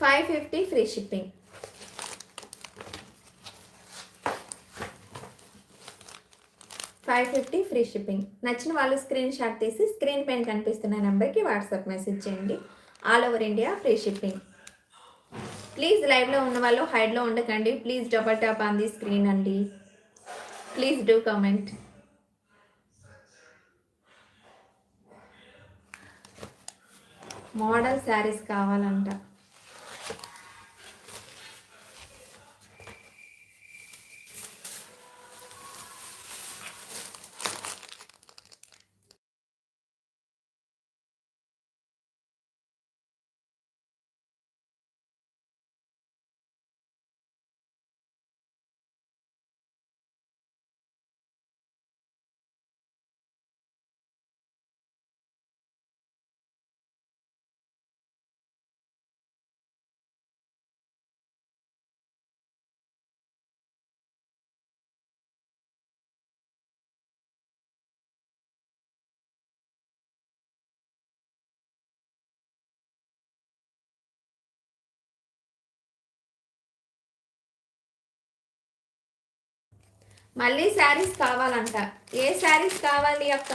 550 free shipping. 550 free shipping. నచ్చిన వాళ్ళు screen shot తీసి స్క్రీన్ పైన కనిపిస్తున్న నెంబర్కి వాట్సాప్ మెసేజ్ చేయండి. All over India free shipping. Please లైవ్లో ఉన్న వాళ్ళు హైడ్లో ఉండకండి. Please double tap on the screen అండి. Please do comment. Model saris కావాలంట. మళ్ళీ శారీస్ కావాలంట. ఏ శారీస్ కావాలి అక్క?